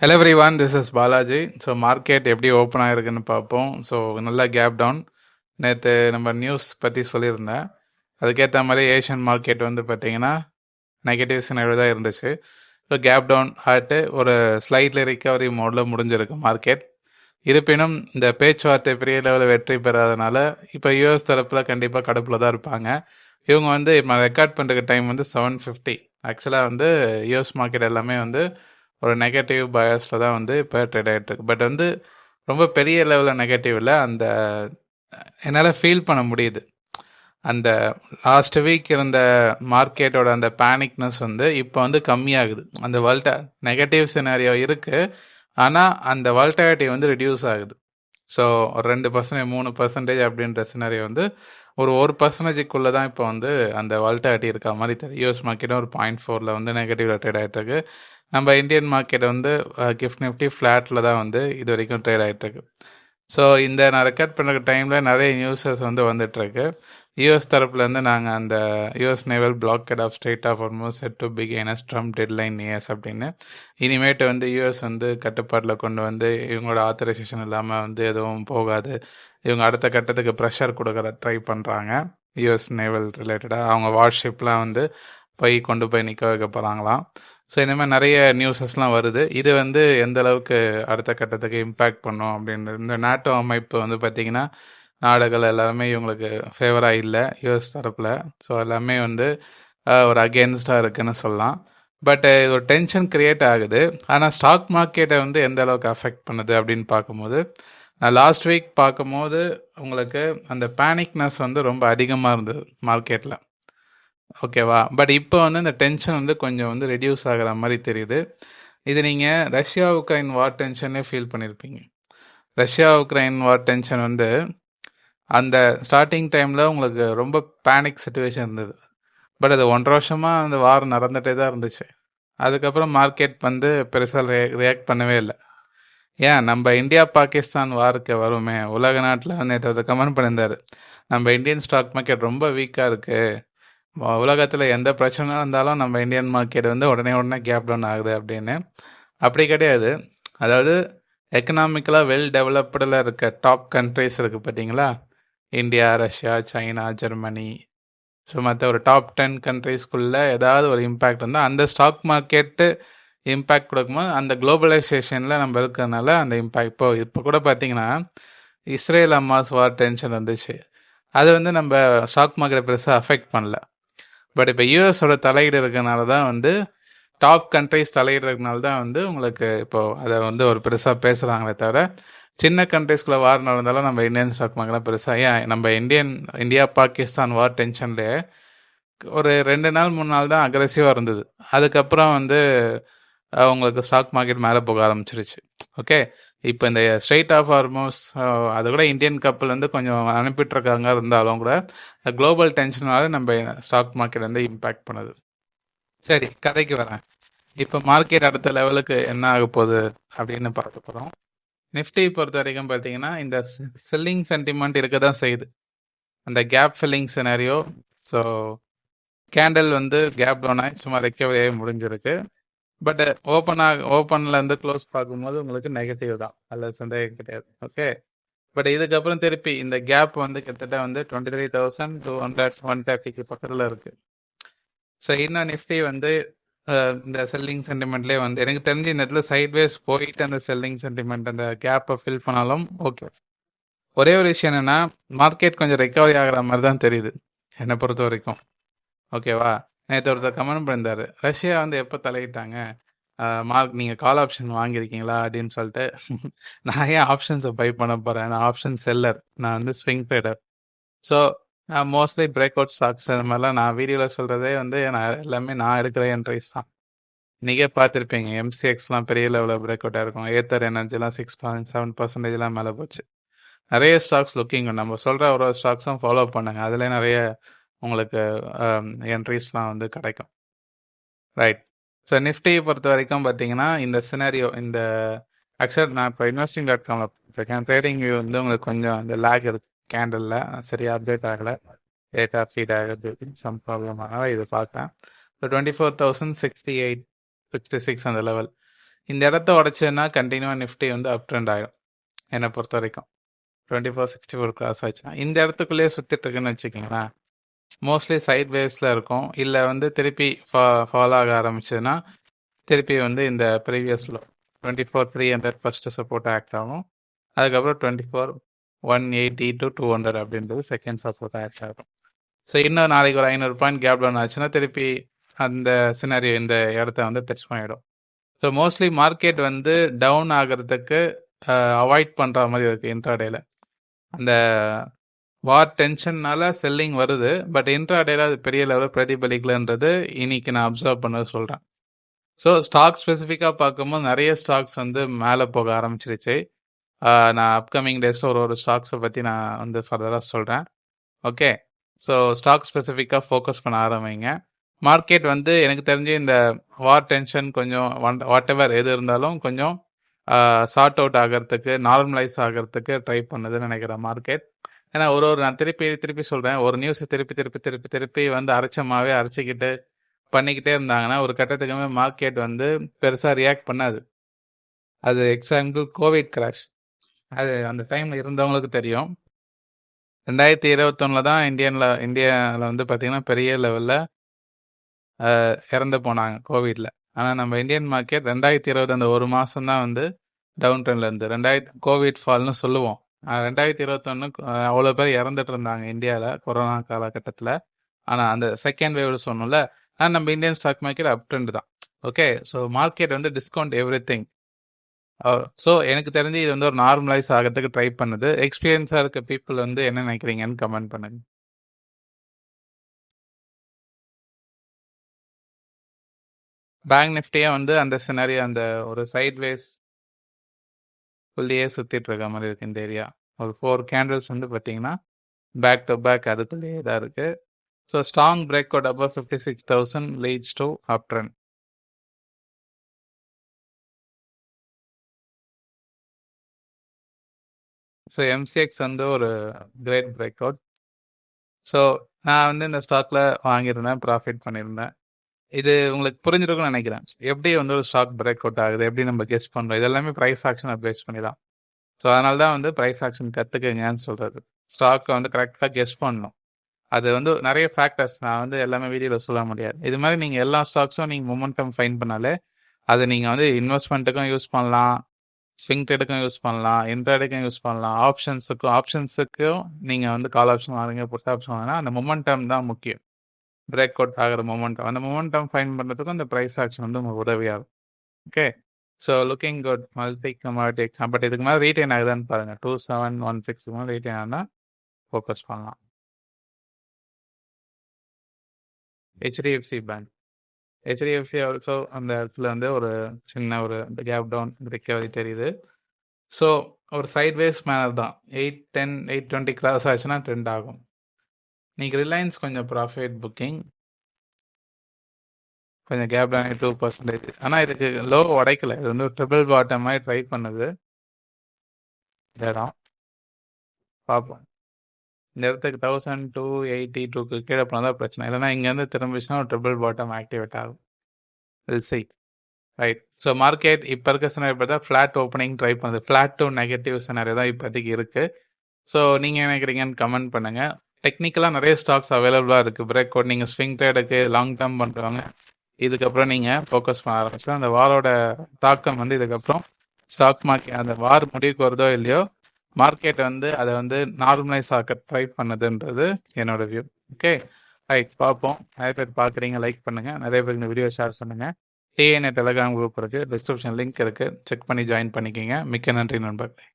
Hello every one, this is Balaji. So market எப்படி open ஆகிருக்குன்னு பார்ப்போம். So நல்லா கேப் டவுன். நேற்று நம்ம நியூஸ் பற்றி சொல்லியிருந்தேன். அதுக்கேற்ற மாதிரி ஏஷியன் மார்க்கெட் வந்து பார்த்திங்கன்னா நெகட்டிவ் சினாரியோ தான் இருந்துச்சு. ஸோ கேப் டவுன் ஆகிட்டு ஒரு ஸ்லைட்லி ரிக்கவரி மோடில் முடிஞ்சிருக்கு மார்க்கெட். இருப்பினும் இந்த பேச்சுவார்த்தை பெரிய லெவலில் வெற்றி பெறாதனால இப்போ யூஎஸ் தரப்பில் கண்டிப்பாக கடுப்பில் தான் இருப்பாங்க. இவங்க வந்து இப்போ ரெக்கார்ட் பண்ணுற டைம் வந்து 7:50. ஆக்சுவலாக வந்து யூஎஸ் மார்க்கெட் எல்லாமே வந்து ஒரு நெகட்டிவ் பயாஸில் தான் வந்து இப்போ ட்ரேட் ஆகிட்டுருக்கு. பட் வந்து ரொம்ப பெரிய லெவலில் நெகட்டிவ் இல்லை. அந்த என்னால் ஃபீல் பண்ண முடியுது. அந்த லாஸ்ட் வீக் இருந்த மார்க்கெட்டோட அந்த பேனிக்னஸ் வந்து இப்போ வந்து கம்மியாகுது. அந்த நெகட்டிவ் சினாரியோ இருக்குது, ஆனால் அந்த வால்டாலிட்டி வந்து ரெடியூஸ் ஆகுது. ஸோ ஒரு 2%, 3% அப்படின்ற சினாரியோ வந்து ஒரு 1%க்குள்ளே தான் இப்போ வந்து அந்த வால்டாலிட்டி இருக்க மாதிரி தெரியும். யூஎஸ் மார்க்கெட்டும் ஒரு 0.4 வந்து நெகட்டிவில் ட்ரேட் ஆகிட்டுருக்கு. நம்ம இந்தியன் மார்க்கெட் வந்து கிஃப்ட் நிஃப்டி ஃப்ளாட்டில் தான் வந்து இது வரைக்கும் ட்ரேட் ஆகிட்டுருக்கு. ஸோ இந்த நான் ரெக்கார்ட் பண்ணுற டைமில் நிறைய நியூஸஸ் வந்து வந்துட்டுருக்கு. யூஎஸ் தரப்புலேருந்து நாங்கள் அந்த US naval blockade of Strait of Hormuz set to begin as Trump deadline nears அப்படின்னு. இனிமேட்டு வந்து யூஎஸ் வந்து கட்டுப்பாட்டில் கொண்டு வந்து இவங்களோட ஆத்தரைசேஷன் இல்லாமல் வந்து எதுவும் போகாது. இவங்க அடுத்த கட்டத்துக்கு ப்ரெஷர் கொடுக்குற ட்ரை பண்ணுறாங்க. யூஎஸ் நேவல் ரிலேட்டடாக அவங்க வார்ஷிப்லாம் வந்து கொண்டு போய் நிற்க வைக்க போகிறாங்களாம். ஸோ இந்த மாதிரி நிறைய நியூஸஸ்லாம் வருது. இது வந்து எந்த அளவுக்கு அடுத்த கட்டத்துக்கு இம்பேக்ட் பண்ணும் அப்படின்றது. இந்த நாட்டோ அமைப்பு வந்து பார்த்திங்கன்னா நாடுகள் எல்லாமே இவங்களுக்கு ஃபேவராக இல்லை யூஎஸ் தரப்பில். ஸோ எல்லாமே வந்து ஒரு அகேன்ஸ்டாக இருக்குதுன்னு சொல்லலாம். பட் இது ஒரு டென்ஷன் க்ரியேட் ஆகுது. ஆனால் ஸ்டாக் மார்க்கெட்டை வந்து எந்த அளவுக்கு அஃபெக்ட் பண்ணுது அப்படின்னு பார்க்கும்போது, நான் லாஸ்ட் வீக் பார்க்கும்போது உங்களுக்கு அந்த பேனிக்னஸ் வந்து ரொம்ப அதிகமாக இருந்தது மார்க்கெட்டில். ஓகேவா? பட் இப்போ வந்து இந்த டென்ஷன் வந்து கொஞ்சம் வந்து ரெடியூஸ் ஆகிற மாதிரி தெரியுது. இது நீங்கள் ரஷ்யா உக்ரைன் வார் டென்ஷன்லேயே ஃபீல் பண்ணியிருப்பீங்க. ரஷ்யா உக்ரைன் வார் டென்ஷன் வந்து அந்த ஸ்டார்டிங் டைமில் உங்களுக்கு ரொம்ப பேனிக் சுச்சுவேஷன் இருந்தது. பட் அது 1.5 வருஷமாக அந்த வார் நடந்துகிட்டே தான் இருந்துச்சு. அதுக்கப்புறம் மார்க்கெட் வந்து பெருசாக ரியாக்ட் பண்ணவே இல்லை. ஏன் நம்ம இந்தியா பாகிஸ்தான் வாருக்கு வருமே, உலக நாட்டில் நேற்று கமெண்ட் பண்ணியிருந்தார், நம்ம இந்தியன் ஸ்டாக் மார்க்கெட் ரொம்ப வீக்காக இருக்குது, உலகத்தில் எந்த பிரச்சனை இருந்தாலும் நம்ம இந்தியன் மார்க்கெட் வந்து உடனே கேப் டவுன் ஆகுது அப்படின்னு. அப்படி கிடையாது. அதாவது எக்கனாமிக்கலாக வெல் டெவலப்டில் இருக்க டாப் கண்ட்ரிஸ் இருக்குது பார்த்தீங்களா, India, Russia, China, Germany. So மற்ற ஒரு டாப் 10 கண்ட்ரீஸ்குள்ளே ஏதாவது ஒரு இம்பேக்ட் இருந்தால் அந்த ஸ்டாக் மார்க்கெட்டு இம்பேக்ட் கொடுக்கும்போது அந்த குளோபலைசேஷனில் நம்ம இருக்கிறதுனால அந்த இம்பேக்ட் இப்போ கூட பார்த்தீங்கன்னா இஸ்ரேல் அம்மாஸ் வார் டென்ஷன் வந்துச்சு. அது வந்து நம்ம ஸ்டாக் மார்க்கெட்டை பெருசாக அஃபெக்ட் பண்ணல. பட் இப்போ யூஎஸோட தலையீடு இருக்கிறனால தான் வந்து டாப் கண்ட்ரிஸ் தலையீடு இருக்கனால தான் வந்து உங்களுக்கு இப்போது அதை வந்து ஒரு பெருசாக பேசுகிறாங்களே தவிர, சின்ன கண்ட்ரிஸ்குள்ளே வார் நடந்தாலும் நம்ம இந்தியன் ஸ்டாக் மார்க்கெட்லாம் பெருசாக ஏன் நம்ம இந்தியா பாகிஸ்தான் வார் டென்ஷன்லேயே ஒரு 2 நாள் 3 நாள் தான் அக்ரெசிவாக இருந்தது. அதுக்கப்புறம் வந்து உங்களுக்கு ஸ்டாக் மார்க்கெட் மேலே போக ஆரம்பிச்சிருச்சு. ஓகே, இப்போ இந்த ஸ்ட்ரெய்ட் ஆஃப் ஹார்மோஸ் அதை கூட இந்தியன் கப்பல் வந்து கொஞ்சம் அனுப்பிட்டுருக்காங்க, இருந்தாலும் கூட குளோபல் டென்ஷனால நம்ம ஸ்டாக் மார்க்கெட் வந்து இம்பேக்ட் பண்ணுது. சரி, கதைக்கு வரேன். இப்போ மார்க்கெட் அடுத்த லெவலுக்கு என்ன ஆக போகுது அப்படின்னு பார்க்க போகிறோம். நிஃப்டி பொறுத்த வரைக்கும் பார்த்தீங்கன்னா இந்த செல்லிங் சென்டிமெண்ட் இருக்க தான் செய்யுது. அந்த gap filling scenario. So candle வந்து கேப் டவுன் ஆகி சும்மா ரெக்கவரியாகி முடிஞ்சிருக்கு. பட் ஓப்பன்லேருந்து க்ளோஸ் பார்க்கும்போது உங்களுக்கு நெகட்டிவ் தான், அதில் சந்தேகம் கிடையாது. ஓகே, பட் இதுக்கப்புறம் திருப்பி இந்த கேப் வந்து கிட்டத்தட்ட வந்து 23,200 130க்கு பக்கத்தில் இருக்குது. ஸோ இன்னும் நிஃப்டி வந்து இந்த செல்லிங் சென்டிமெண்ட்லேயே வந்து எனக்கு தெரிஞ்சு இந்த இடத்துல சைட்வேஸ் போயிட்டு அந்த செல்லிங் சென்டிமெண்ட் அந்த கேப்பை ஃபில் பண்ணாலும் ஓகே. ஒரே ஒரு விஷயம் என்னென்னா, மார்க்கெட் கொஞ்சம் ரெக்கவரி ஆகிற மாதிரி தான் தெரியுது என்னை பொறுத்த வரைக்கும். ஓகேவா? நேற்று ஒருத்தர் கமெண்ட் பண்ணியிருந்தார், ரஷ்யா வந்து எப்போ தலையிட்டாங்க, நீங்கள் கால் ஆப்ஷன் வாங்கியிருக்கீங்களா அப்படின்னு சொல்லிட்டு. நான் ஏன் ஆப்ஷன்ஸை பை பண்ண போகிறேன்? நான் ஆப்ஷன் செல்லர், நான் வந்து ஸ்விங் ட்ரேடர். ஸோ நான் மோஸ்ட்லி பிரேக் அவுட் ஸ்டாக்ஸ் அது மாதிரிலாம் நான் வீடியோவில் சொல்கிறதே வந்து எல்லாமே நான் எடுக்கிற என்ட்ரிஸ் தான். நீங்கள் பார்த்துருப்பீங்க, எம்சிஎக்ஸ்லாம் பெரிய லெவலில் பிரேக் அவுட்டாக இருக்கும். ஏத்தர் எனர்ஜிலாம் 6.7% மேலே போச்சு. நிறைய ஸ்டாக்ஸ் லுக்கிங், நம்ம சொல்கிற ஒரு ஸ்டாக்ஸும் ஃபாலோ பண்ணுங்க, அதில் நிறைய உங்களுக்கு என்ட்ரிஸ்லாம் வந்து கிடைக்கும். ரைட். ஸோ நிஃப்டியை பொறுத்த வரைக்கும் பார்த்தீங்கன்னா இந்த சினாரியோ, இந்த ஆக்சுவலாக நான் இப்போ investing.comல இருக்கேன். ட்ரேடிங் வியூ வந்து உங்களுக்கு கொஞ்சம் இந்த லேக் இருக்குது கேண்டலில், சரியாக அப்டேட் ஆகலை, டேட்டா ஃபீட் ஆகுது, சம் ப்ராப்ளம். அதனால் இது பார்க்குறேன். இப்போ 24,068 66 அந்த லெவல். இந்த இடத்த உடைச்சதுன்னா கண்டினியூவாக நிஃப்டி வந்து அப் ட்ரெண்ட் ஆகும் என்னை பொறுத்த வரைக்கும். 2464 கிராஸ் ஆச்சுன்னா இந்த இடத்துக்குள்ளேயே சுற்றிட்டு இருக்குன்னு வச்சுக்கிங்களேன், மோஸ்ட்லி சைட் வேஸில் இருக்கும். இல்லை வந்து திருப்பி ஃபாலோ ஆக ஆரம்பிச்சதுன்னா திருப்பி வந்து இந்த previous low 24,300 first support act ஆகும். அதுக்கப்புறம் 24,180 to 200 அப்படின்றது செகண்ட் சப்போர்ட் ஆக்ட் ஆகும். ஸோ இன்னும் நாளைக்கு ஒரு 500 பாயிண்ட் கேப் டவுன் ஆச்சுன்னா திருப்பி அந்த சினாரியோ இந்த இடத்த வந்து டச் பண்ணிடும். ஸோ மோஸ்ட்லி மார்க்கெட் வந்து டவுன் ஆகிறதுக்கு அவாய்ட் பண்ணுற மாதிரி இருக்குது இன்ட்ராடேல. அந்த வார் டென்ஷன்னால செல்லிங் வருது, பட் இன்ட்ராடேல அது பெரிய லெவலில் பிரதிபலிக்கலன்றது இன்னைக்கு நான் அப்சர்வ் பண்ண சொல்கிறேன். ஸோ ஸ்டாக் ஸ்பெசிஃபிக்காக பார்க்கும்போது நிறைய ஸ்டாக்ஸ் வந்து மேலே போக ஆரம்பிச்சிருச்சு. நான் அப்கமிங் டேஸில் ஒரு ஸ்டாக்ஸை பற்றி நான் வந்து ஃபர்தராக சொல்கிறேன். ஓகே, ஸோ ஸ்டாக் ஸ்பெசிஃபிக்காக ஃபோக்கஸ் பண்ண ஆரம்பிங்க. மார்க்கெட் வந்து எனக்கு தெரிஞ்சு இந்த வார் டென்ஷன் கொஞ்சம் வாட் எவர் எது இருந்தாலும் கொஞ்சம் சார்ட் அவுட் ஆகிறதுக்கு, நார்மலைஸ் ஆகிறதுக்கு ட்ரை பண்ணுதுன்னு நினைக்கிறேன் மார்க்கெட். ஏன்னா நான் திருப்பி சொல்கிறேன், ஒரு நியூஸை திருப்பி வந்து அரைச்சமாகவே அரைச்சிக்கிட்டு பண்ணிக்கிட்டே இருந்தாங்கன்னா ஒரு கட்டத்துக்குமே மார்க்கெட் வந்து பெருசாக ரியாக்ட் பண்ணாது. அது எக்ஸாம்பிள் கோவிட் கிராஷ், அது அந்த டைமில் இருந்தவங்களுக்கு தெரியும். 2021 தான் இந்தியாவில் வந்து பார்த்திங்கன்னா பெரிய லெவலில் இறந்து போனாங்க கோவிடில். ஆனால் நம்ம இந்தியன் மார்க்கெட் 2020 அந்த ஒரு மாதம் தான் வந்து டவுன் ட்ரெண்டில் இருந்து கோவிட் ஃபால்னு சொல்லுவோம். 2021 அவ்வளோ பேர் இறந்துட்டு இருந்தாங்க இந்தியாவில் கொரோனா காலகட்டத்தில். ஆனால் அந்த செகண்ட் வேவ்ல சொன்னோம்ல, ஆனால் நம்ம Indian stock market up trend தான். ஓகே, ஸோ மார்க்கெட் வந்து டிஸ்கவுண்ட் எவ்ரி திங். ஸோ எனக்கு தெரிஞ்சு இது வந்து ஒரு நார்மலைஸ் ஆகிறதுக்கு ட்ரை பண்ணுது. எக்ஸ்பீரியன்ஸாக இருக்க பீப்புள் வந்து என்ன நினைக்கிறீங்கன்னு கமெண்ட் பண்ணுங்க. பேங்க் நிஃப்டியே வந்து அந்த சினாரியோ அந்த ஒரு சைட்வேஸ் உள்ளேயே சுற்றிட்டு இருக்க மாதிரி இருக்குது இந்த ஏரியா. ஒரு 4 கேண்டில்ஸ் வந்து பார்த்தீங்கன்னா பேக் டு பேக் அதுக்குள்ளேயே தான் இருக்குது. So strong break out above 56,000 leads to uptrend. So MCX வந்து ஒரு கிரேட் பிரேக் அவுட். ஸோ நான் வந்து இந்த ஸ்டாக்ல வாங்கியிருந்தேன், ப்ராஃபிட் பண்ணியிருந்தேன். இது உங்களுக்கு புரிஞ்சிருக்கும்னு நினைக்கிறேன். எப்படி வந்து ஒரு ஸ்டாக் பிரேக் அவுட் ஆகுது, எப்படி நம்ம கெஸ் பண்ணுறோம், இதெல்லாமே ப்ரைஸ் ஆக்ஷனை பேஸ் பண்ணி தான். ஸோ அதனால தான் வந்து ப்ரைஸ் ஆக்ஷன் கற்றுக்குங்கன்னு சொல்கிறது. ஸ்டாக்கை வந்து கரெக்டாக கெஸ் பண்ணணும். அது வந்து நிறைய ஃபேக்டர்ஸ், நான் வந்து எல்லாமே வீடியோவில் சொல்ல முடியாது. இது மாதிரி நீங்கள் எல்லா ஸ்டாக்ஸும் நீங்கள் மொமெண்டம் ஃபைன் பண்ணாலே அதை நீங்கள் வந்து இன்வெஸ்ட்மெண்ட்டுக்கும் யூஸ் பண்ணலாம், ஸ்விங் ட்ரேடுக்கும் யூஸ் பண்ணலாம், இன்ட்ராடேக்கும் யூஸ் பண்ணலாம், ஆப்ஷன்ஸுக்கும் நீங்கள் வந்து கால் ஆப்ஷன் வாங்குங்க, புட் ஆப்ஷன் வாங்கினா அந்த மொமெண்டம் தான் முக்கியம். பிரேக் அவுட் ஆகிற மொமெண்டம், அந்த மொமெண்டம் ஃபைன் பண்ணுறதுக்கும் அந்த ப்ரைஸ் ஆக்ஷன் வந்து உங்களுக்கு உதவியாகும். Okay, so looking good multi commodity exam. But இதுக்கு மேலே ரீட்டைன் ஆகுதான்னு பாருங்கள். 2716 மேலே ரீட்டைன் ஆனால் ஃபோக்கஸ் பண்ணலாம். ஹெச்டிஎஃப்சி பேங்க், ஹெச்டிஎஃப்சி ஆல்சோ அந்த இடத்துல வந்து ஒரு சின்ன ஒரு கேப் டவுன் ரிக்கவரி தெரியுது. ஸோ ஒரு சைட்வேஸ் மேனர் தான். 810 820 கிராஸ் ஆச்சுன்னா ட்ரெண்ட் ஆகும். நீங்கள் ரிலையன்ஸ் கொஞ்சம் ப்ராஃபிட் புக்கிங், கொஞ்சம் கேப் டவுன் 2%. ஆனால் இதுக்கு லோ உடைக்கல, இது வந்து ட்ரிபிள் பாட்டம் மாதிரி ட்ரை பண்ணுது. இந்த இடம் பார்ப்போம். இந்த இடத்துக்கு 1282க்கு கீழே போனால் தான் பிரச்சனை. இல்லைனா இங்கேருந்து திரும்பிச்சுன்னா ஒரு ட்ரிபிள் பாட்டம் ஆக்டிவேட் ஆகும். Will see. Right, so market இப்போ இருக்க சினாரியோ பார்த்தா ஃப்ளாட் ஓப்பனிங் ட்ரை பண்ணுது. ஃப்ளாட் டு நெகட்டிவ் சினாரியோ தான் இப்போதைக்கு இருக்குது. ஸோ நீங்கள் என்ன நினைக்கிறீங்கன்னு கமெண்ட் பண்ணுங்கள். டெக்னிக்கலாக நிறைய ஸ்டாக்ஸ் அவைலபிளாக இருக்குது. பிரேக் அவுட் நீங்கள் ஸ்விங் ட்ரேடுக்கு லாங் டேர்ம் பண்ணுறவங்க இதுக்கப்புறம் நீங்கள் ஃபோக்கஸ் பண்ண ஆரம்பிச்சா அந்த வாரோட தாக்கம் வந்து இதுக்கப்புறம் ஸ்டாக் மார்க்கெட் அந்த வார் முடிவுக்கு வருதோ இல்லையோ மார்க்கெட் வந்து அதை வந்து நார்மலைஸ் ஆக்க ட்ரை பண்ணுதுன்றது என்னோட வியூ. ஓகே, ரைட், பார்ப்போம். நிறைய பேர் பார்க்குறீங்க, லைக் பண்ணுங்கள். நிறைய பேர் இந்த வீடியோ ஷேர் பண்ணுங்கள். டிஎன்ஏ டெலிகிராம் குரூப் இருக்குது, டிஸ்கிரிப்ஷன் லிங்க் இருக்குது, செக் பண்ணி ஜாயின் பண்ணிக்கிங்க. மிக்க நன்றி நண்பர்களே.